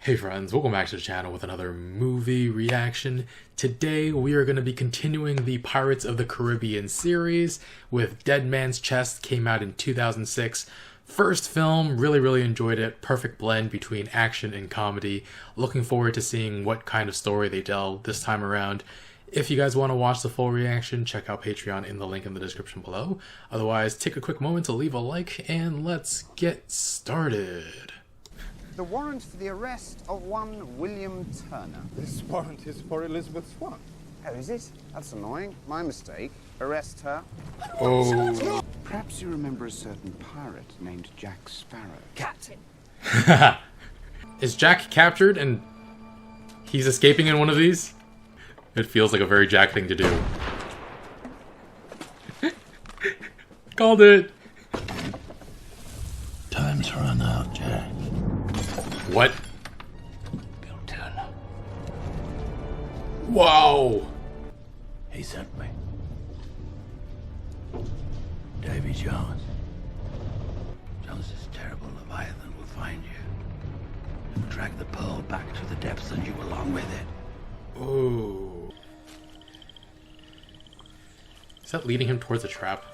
Hey friends, welcome back to the channel with another movie reaction. Today we are going to be continuing the Pirates of the Caribbean series with Dead Man's Chest. Came out in 2006. First film, really enjoyed it. Perfect blend between action and comedy. Looking forward to seeing what kind of story they tell this time around. If you guys want to watch the full reaction, check out Patreon in the link in the description below. Otherwise, take a quick moment to leave a like and let's get started. The warrant for the arrest of one William Turner. This warrant is for Elizabeth Swan. Oh, is it? That's annoying. My mistake. Arrest her. Oh. Perhaps you remember a certain pirate named Jack Sparrow. Captain. Is Jack captured and he's escaping in one of these? It feels like a very Jack thing to do. Called it. Time's run out, Jack. What? Bill Turner. Whoa! He sent me. Davy Jones. Jones's terrible Leviathan will find you. And drag the pearl back to the depths and you along with it. Ooh. Is that leading him towards a trap?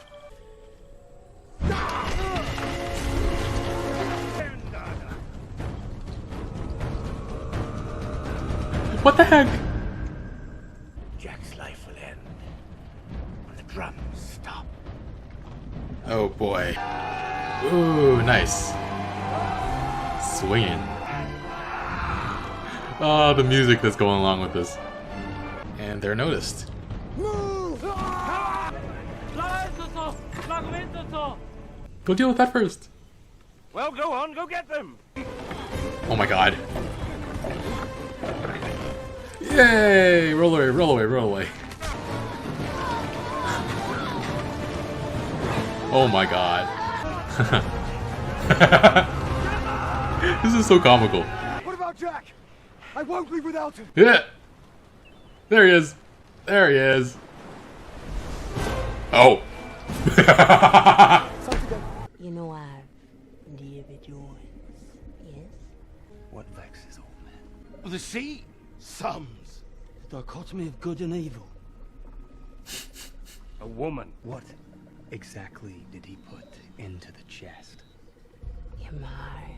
What the heck? Jack's life will end when the drums stop. Oh boy. Ooh, nice. Swinging. Oh, the music that's going along with this. And they're noticed. Go deal with that first. Well, go on, go get them. Oh my god. Yay! Roll away, roll away, roll away. Oh my god. This is so comical. What about Jack? I won't leave without him. Yeah! There he is. There he is. Oh. You know I, Davy Jones, yes? What vexes all men? The sea sums. The dichotomy of good and evil. A woman. What exactly did he put into the chest? Am I?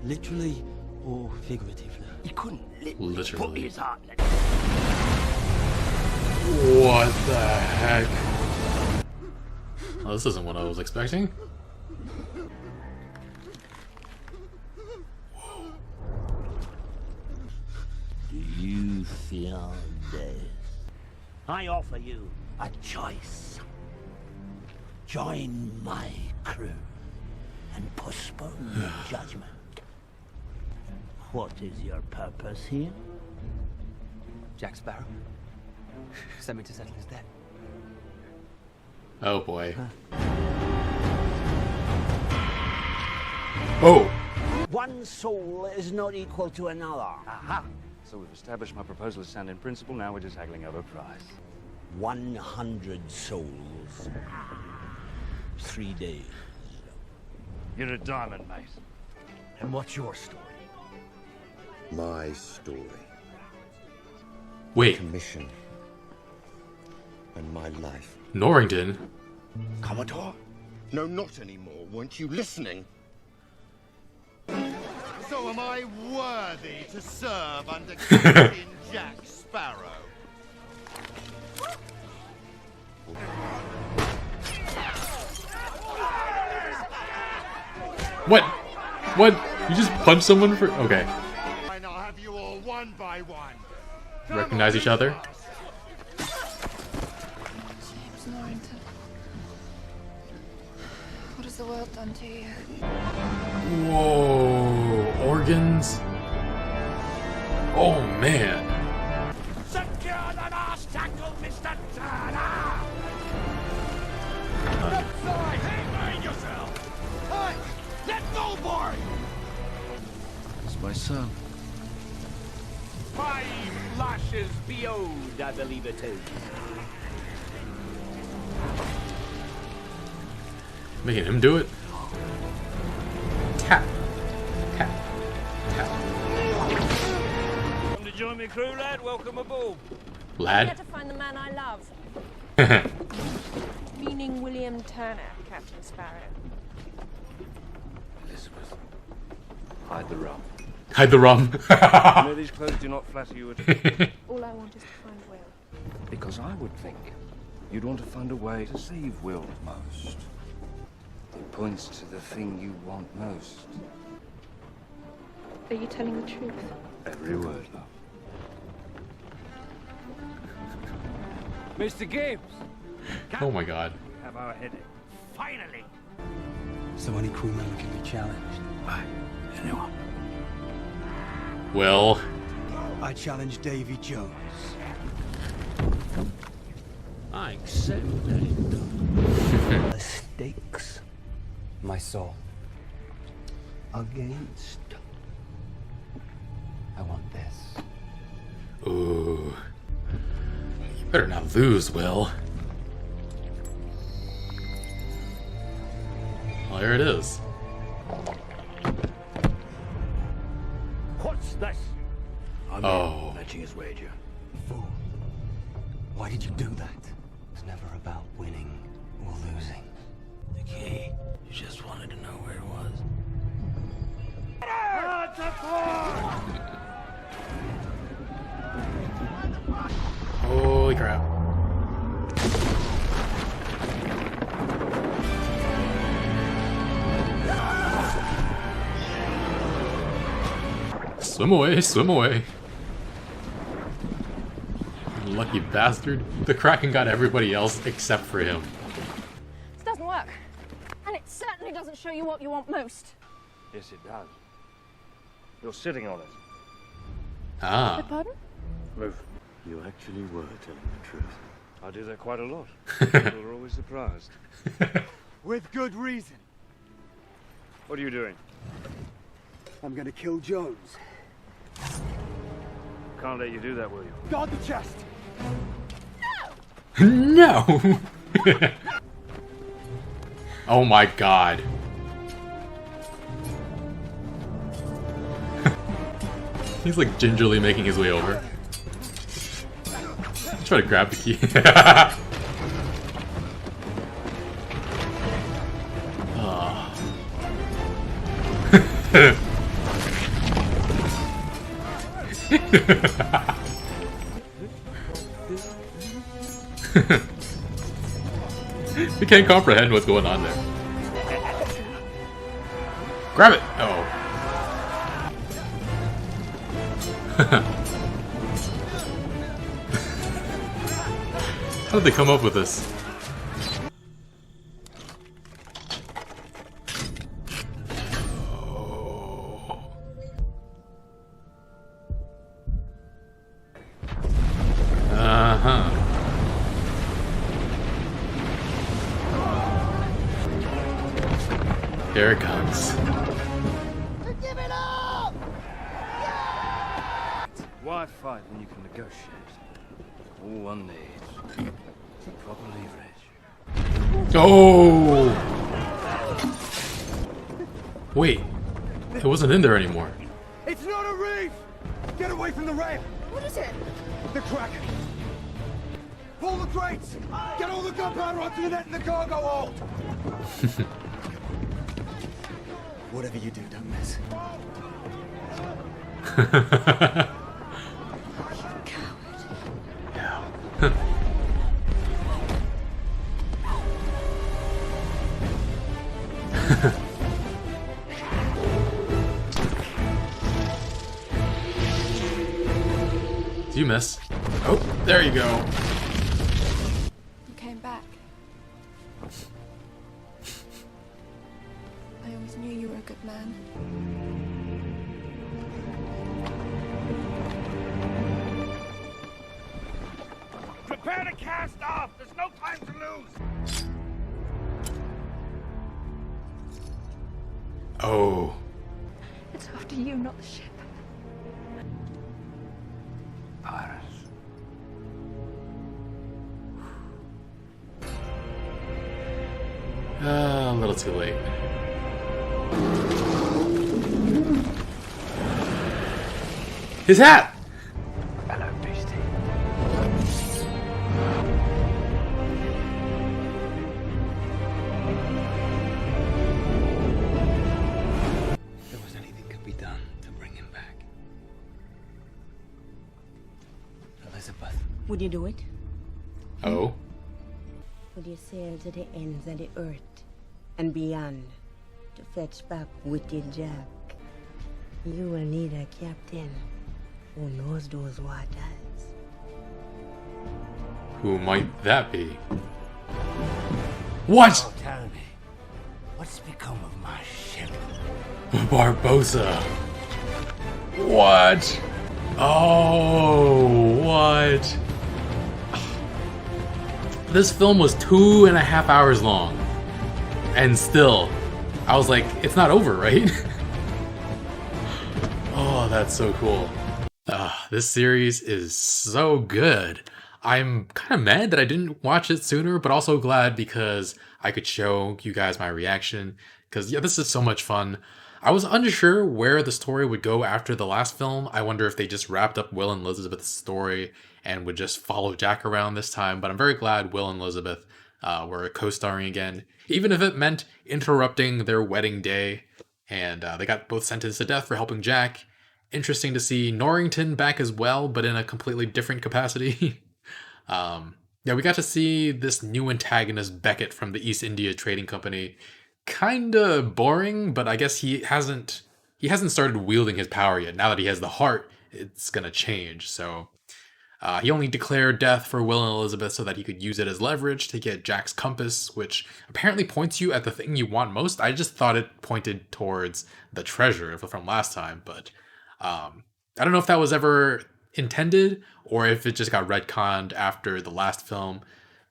Literally or figuratively? He couldn't Literally. put his heart in it. What the heck? Oh, this isn't what I was expecting. Do you feel this? I offer you a choice. Join my crew and postpone your judgment. What is your purpose here? Jack Sparrow. Send me to settle his debt. Oh boy. Oh! One soul is not equal to another. Aha! So we've established my proposal is sound in principle, now we're just haggling over price. 100 souls. 3 days. You're a diamond, mate. And what's your story? My story, Wait, mission, and my life. Norrington? Commodore? No, not anymore. Weren't you listening? So am I worthy to serve under Captain Jack Sparrow? What? What? You just punched someone for... Okay. And I'll have you all one by one. Recognize each other? James Norrington. What has the world done to you? Whoa. Organs? Oh, man. Secure the last tackle, Mr. Turner! Outside! Hey, mind yourself! Hey! Let go, boy! It's my son. 5 lashes beyond, I believe it is. Making him do it? Tap. Tap. Tap. of my crew, lad. Welcome aboard. Lad? Here to find the man I love. Meaning William Turner, Captain Sparrow. Elizabeth, hide the rum. Hide the rum. You know these clothes do not flatter you at all. All I want is to find Will. Because I would think you'd want to find a way to save Will most. It points to the thing you want most. Are you telling the truth? Every word, love. Mr. Gibbs! Oh my god. We have our headache. Finally! So any crew member can be challenged by anyone. Well, I challenge Davy Jones. I accept that. The stakes. My soul. Against. I want this. ooh. You better not lose, Will. Well, here it is. What's this? Oh. Matching his wager. Fool. Why did you do that? It's never about winning or losing. The key. You just wanted to know where it was. Holy crap. Swim away, swim away. Lucky bastard. The Kraken got everybody else except for him. This doesn't work. And it certainly doesn't show you what you want most. Yes, it does. You're sitting on it. Ah. Pardon? Move. You actually were telling the truth. I do that quite a lot. People are always surprised. With good reason. What are you doing? I'm gonna kill Jones. Can't let you do that, will you? Guard the chest! No! Oh my god. He's like gingerly making his way over. Try to grab the key. We can't comprehend what's going on there. Grab it! Oh. How did they come up with this? Uh-huh. Here it comes. Give it up! Why fight when you can negotiate? All one needs proper leverage. Oh! Wait, it wasn't in there anymore. It's not a reef! Get away from the rail! What is it? The Kraken! Pull the crates! Get all the gunpowder onto the net in the cargo hold! Whatever you do, don't miss. Do you miss? Oh, there you go. You came back. I always knew you were a good man. Prepare to cast off! There's no time to lose! Oh. It's after you, not the ship. Pirates. A little too late. His hat! Would you do it? Oh? Would you sail to the ends of the earth and beyond to fetch back wicked Jack? You will need a captain who knows those waters. Who might that be? What? Oh, tell me, what's become of my ship? Barbossa. What? Oh, what? This film was 2.5 hours long. And still, I was like, it's not over, right? Oh, that's so cool. This series is so good. I'm kind of mad that I didn't watch it sooner, but also glad because I could show you guys my reaction. Because, yeah, this is so much fun. I was unsure where the story would go after the last film. I wonder if they just wrapped up Will and Elizabeth's story and would just follow Jack around this time. But I'm very glad Will and Elizabeth were co-starring again, even if it meant interrupting their wedding day. And they got both sentenced to death for helping Jack. Interesting to see Norrington back as well, but in a completely different capacity. Yeah, we got to see this new antagonist, Beckett from the East India Trading Company. Kinda boring, but I guess he hasn't started wielding his power yet. Now that he has the heart, it's gonna change. So he only declared death for Will and Elizabeth so that he could use it as leverage to get Jack's compass, which apparently points you at the thing you want most. I just thought it pointed towards the treasure from last time, but I don't know if that was ever intended or if it just got retconned after the last film.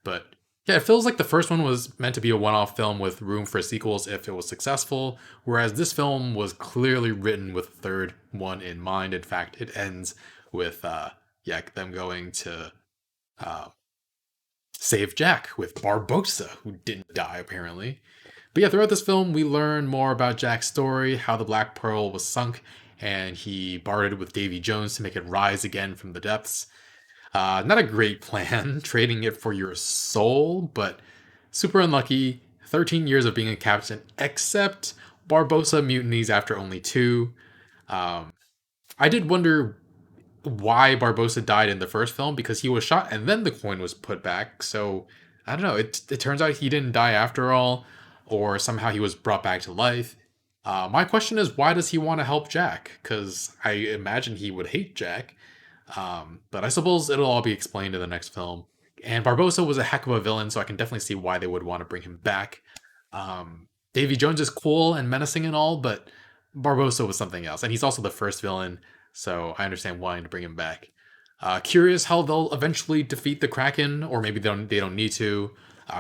But yeah, it feels like the first one was meant to be a one-off film with room for sequels if it was successful, whereas this film was clearly written with a third one in mind. In fact, it ends with them going to save Jack with Barbossa, who didn't die apparently. But yeah, throughout this film, we learn more about Jack's story, how the Black Pearl was sunk, and he bartered with Davy Jones to make it rise again from the depths. Not a great plan, trading it for your soul, but super unlucky. 13 years of being a captain, except Barbossa mutinies after only 2. I did wonder why Barbossa died in the first film, because he was shot and then the coin was put back. So, I don't know, it turns out he didn't die after all, or somehow he was brought back to life. My question is, why does he want to help Jack? Because I imagine he would hate Jack. But I suppose it'll all be explained in the next film. And Barbossa was a heck of a villain, so I can definitely see why they would want to bring him back. Davy Jones is cool and menacing and all, but Barbossa was something else. And he's also the first villain, so I understand wanting to bring him back. Curious how they'll eventually defeat the Kraken, or maybe they don't need to.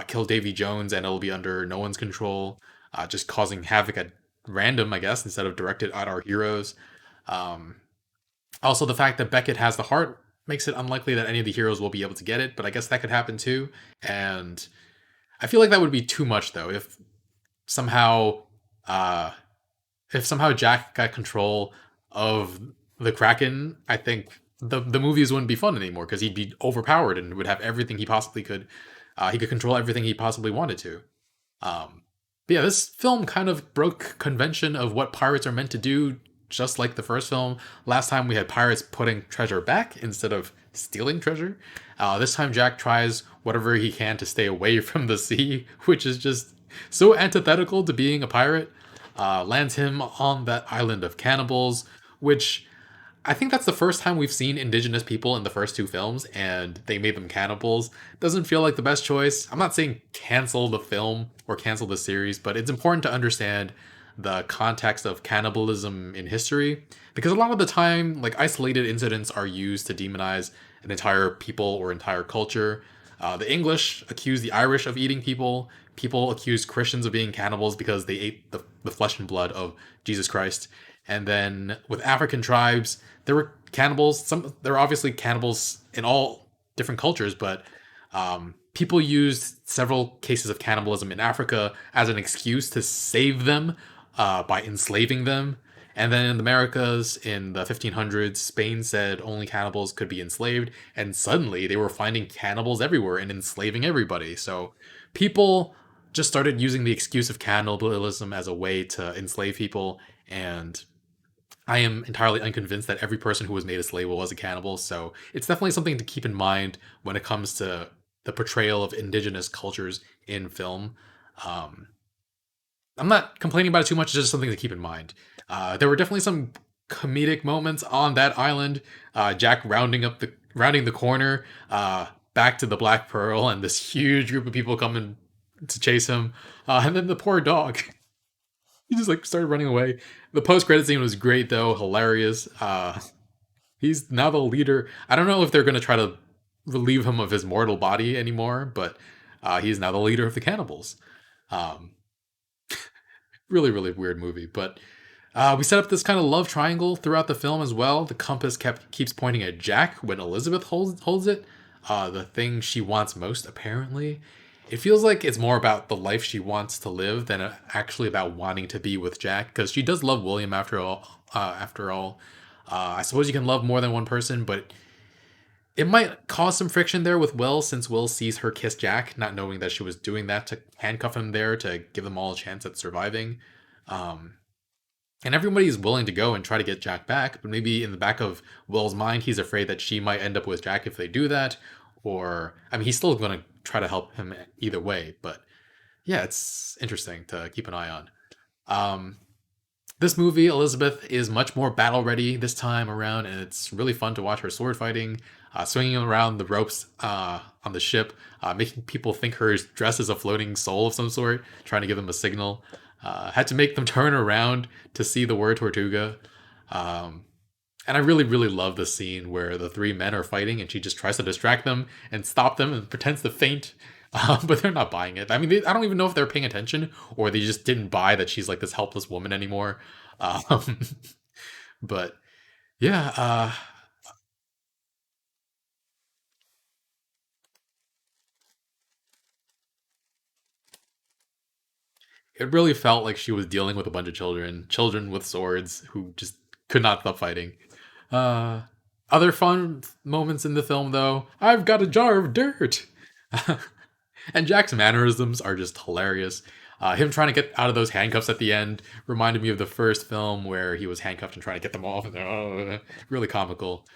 Kill Davy Jones and it'll be under no one's control, just causing havoc at random, I guess, instead of directed at our heroes. Also, the fact that Beckett has the heart makes it unlikely that any of the heroes will be able to get it, but I guess that could happen too. And I feel like that would be too much, though. If somehow Jack got control of the Kraken, I think the movies wouldn't be fun anymore, because he'd be overpowered and would have everything he possibly could. He could control everything he possibly wanted to. But yeah, this film kind of broke convention of what pirates are meant to do, just like the first film. Last time we had pirates putting treasure back instead of stealing treasure. This time Jack tries whatever he can to stay away from the sea, which is just so antithetical to being a pirate. Lands him on that island of cannibals, which I think that's the first time we've seen indigenous people in the first 2 films, and they made them cannibals. Doesn't feel like the best choice. I'm not saying cancel the film or cancel the series, but it's important to understand the context of cannibalism in history, because a lot of the time, like, isolated incidents are used to demonize an entire people or entire culture. The English accuse the Irish of eating people. People accuse Christians of being cannibals because they ate the flesh and blood of Jesus Christ. And then with African tribes, there were cannibals. There were obviously cannibals in all different cultures, but people used several cases of cannibalism in Africa as an excuse to save them by enslaving them. And then in the Americas in the 1500s, Spain said only cannibals could be enslaved, and suddenly they were finding cannibals everywhere and enslaving everybody. So people just started using the excuse of cannibalism as a way to enslave people, and I am entirely unconvinced that every person who was made a slave was a cannibal, so it's definitely something to keep in mind when it comes to the portrayal of indigenous cultures in film. Um, I'm not complaining about it too much, it's just something to keep in mind. There were definitely some comedic moments on that island. Jack rounding the corner, back to the Black Pearl, and this huge group of people coming to chase him. And then the poor dog. He just like started running away. The post-credit scene was great though, hilarious. He's now the leader. I don't know if they're gonna try to relieve him of his mortal body anymore, but he's now the leader of the cannibals. Um, really, really weird movie. But we set up this kind of love triangle throughout the film as well. The compass keeps pointing at Jack when Elizabeth holds it. The thing she wants most, apparently. It feels like it's more about the life she wants to live than actually about wanting to be with Jack, because she does love William after all. I suppose you can love more than one person, but it might cause some friction there with Will, since Will sees her kiss Jack, not knowing that she was doing that to handcuff him there to give them all a chance at surviving. And everybody's willing to go and try to get Jack back, but maybe in the back of Will's mind, he's afraid that she might end up with Jack if they do that. Or, I mean, he's still going to try to help him either way, but yeah, it's interesting to keep an eye on. This movie, Elizabeth, is much more battle ready this time around, and it's really fun to watch her sword fighting, swinging around the ropes on the ship, making people think her dress is a floating soul of some sort, trying to give them a signal. Had to make them turn around to see the word Tortuga. And I really, really love the scene where the three men are fighting and she just tries to distract them and stop them and pretends to faint. But they're not buying it. I mean, I don't even know if they're paying attention or they just didn't buy that she's like this helpless woman anymore. But yeah, it really felt like she was dealing with a bunch of children with swords who just could not stop fighting. Uh, Other fun moments in the film, though. I've got a jar of dirt. And Jack's mannerisms are just hilarious. Him trying to get out of those handcuffs at the end reminded me of the first film where he was handcuffed and trying to get them off. And really comical.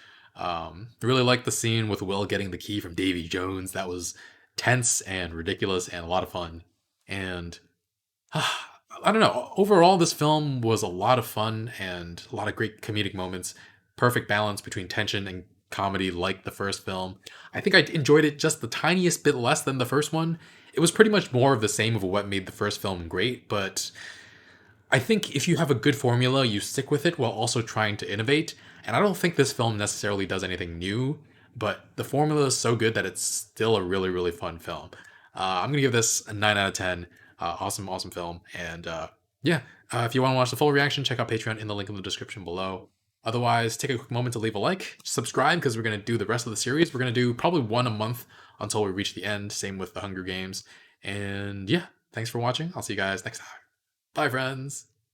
Really like the scene with Will getting the key from Davy Jones. That was tense and ridiculous and a lot of fun. And I don't know. Overall, this film was a lot of fun and a lot of great comedic moments. Perfect balance between tension and comedy, like the first film. I think I enjoyed it just the tiniest bit less than the first one. It was pretty much more of the same of what made the first film great, but I think if you have a good formula, you stick with it while also trying to innovate. And I don't think this film necessarily does anything new, but the formula is so good that it's still a really, really fun film. I'm going to give this a 9 out of 10. Awesome, awesome film. And yeah, if you want to watch the full reaction, check out Patreon in the link in the description below. Otherwise, take a quick moment to leave a like, subscribe, because we're going to do the rest of the series. We're going to do probably one a month until we reach the end. Same with the Hunger Games. And yeah, thanks for watching. I'll see you guys next time. Bye, friends.